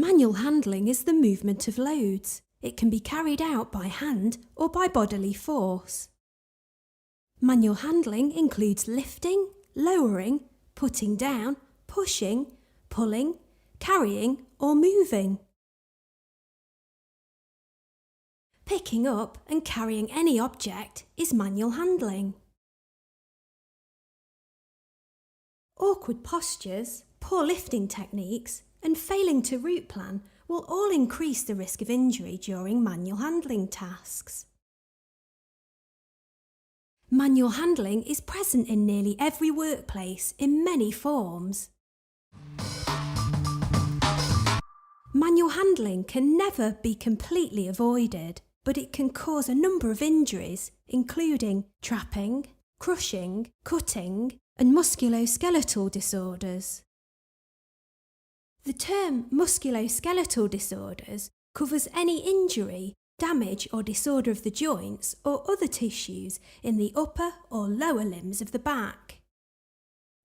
Manual handling is the movement of loads. It can be carried out by hand or by bodily force. Manual handling includes lifting, lowering, putting down, pushing, pulling, carrying or moving. Picking up and carrying any object is manual handling. Awkward postures, poor lifting techniques and failing to route plan will all increase the risk of injury during manual handling tasks. Manual handling is present in nearly every workplace in many forms. Manual handling can never be completely avoided, but it can cause a number of injuries, including trapping, crushing, cutting, and musculoskeletal disorders. The term musculoskeletal disorders covers any injury, damage or disorder of the joints or other tissues in the upper or lower limbs of the back.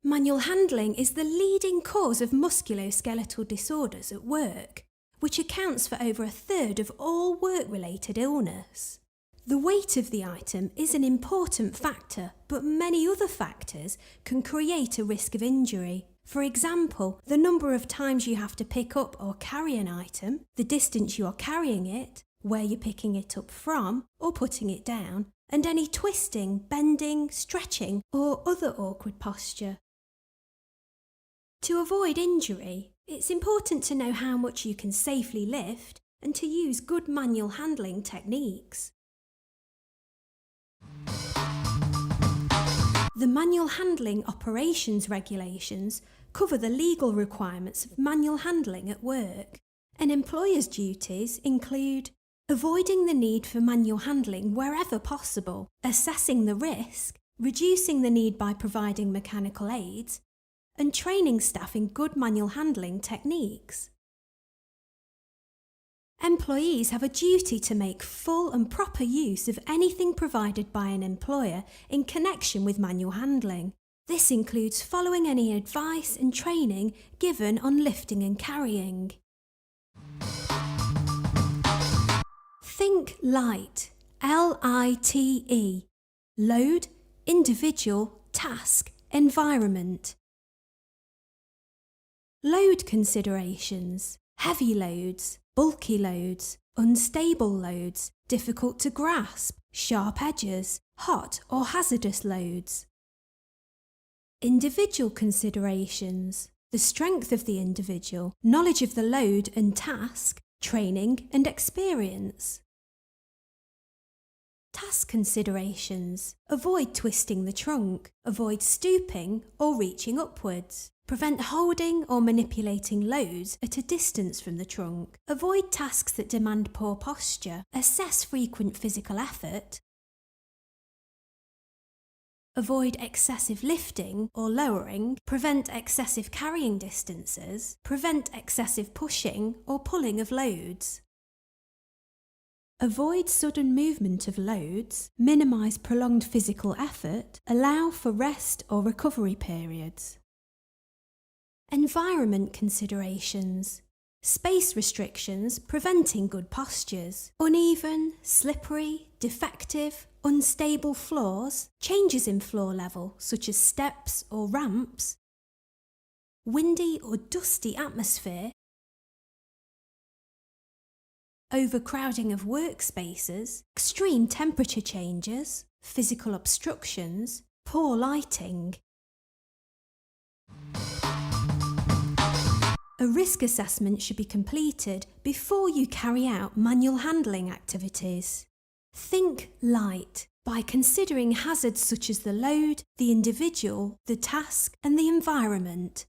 Manual handling is the leading cause of musculoskeletal disorders at work, which accounts for over a third of all work-related illness. The weight of the item is an important factor, but many other factors can create a risk of injury. For example, the number of times you have to pick up or carry an item, the distance you are carrying it, where you're picking it up from or putting it down, and any twisting, bending, stretching or other awkward posture. To avoid injury, it's important to know how much you can safely lift and to use good manual handling techniques. The Manual Handling Operations Regulations cover the legal requirements of manual handling at work. An employer's duties include avoiding the need for manual handling wherever possible, assessing the risk, reducing the need by providing mechanical aids, and training staff in good manual handling techniques. Employees have a duty to make full and proper use of anything provided by an employer in connection with manual handling. This includes following any advice and training given on lifting and carrying. Think light, L-I-T-E, load, individual, task, environment. Load considerations, heavy loads, bulky loads, unstable loads, difficult to grasp, sharp edges, hot or hazardous loads. Individual considerations, the strength of the individual, knowledge of the load and task, training and experience. Task considerations, avoid twisting the trunk, avoid stooping or reaching upwards. Prevent holding or manipulating loads at a distance from the trunk. Avoid tasks that demand poor posture. Assess frequent physical effort. Avoid excessive lifting or lowering. Prevent excessive carrying distances. Prevent excessive pushing or pulling of loads. Avoid sudden movement of loads. Minimise prolonged physical effort. Allow for rest or recovery periods. Environment considerations, space restrictions preventing good postures, uneven, slippery, defective, unstable floors, changes in floor level such as steps or ramps, windy or dusty atmosphere, overcrowding of workspaces, extreme temperature changes, physical obstructions, poor lighting. A risk assessment should be completed before you carry out manual handling activities. Think light by considering hazards such as the load, the individual, the task and the environment.